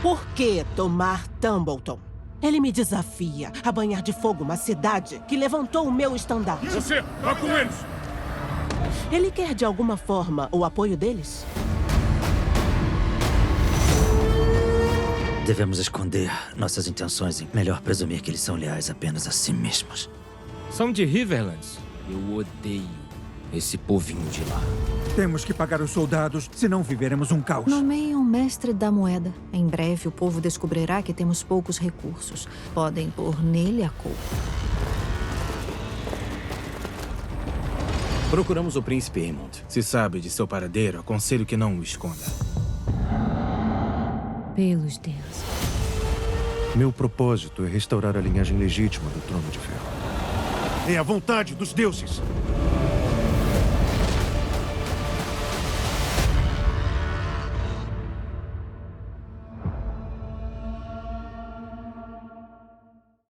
Por que tomar Tumbleton? Ele me desafia a banhar de fogo uma cidade que levantou o meu estandarte. Você, vá com eles! Ele quer, de alguma forma, o apoio deles? Devemos esconder nossas intenções e melhor presumir que eles são leais apenas a si mesmos. São de Riverlands. Eu odeio esse povinho de lá. Temos que pagar os soldados, senão viveremos um caos. Nomeiem um mestre da moeda. Em breve, o povo descobrirá que temos poucos recursos. Podem pôr nele a culpa. Procuramos o príncipe Aemond. Se sabe de seu paradeiro, aconselho que não o esconda. Pelos deuses. Meu propósito é restaurar a linhagem legítima do Trono de Ferro. É a vontade dos deuses.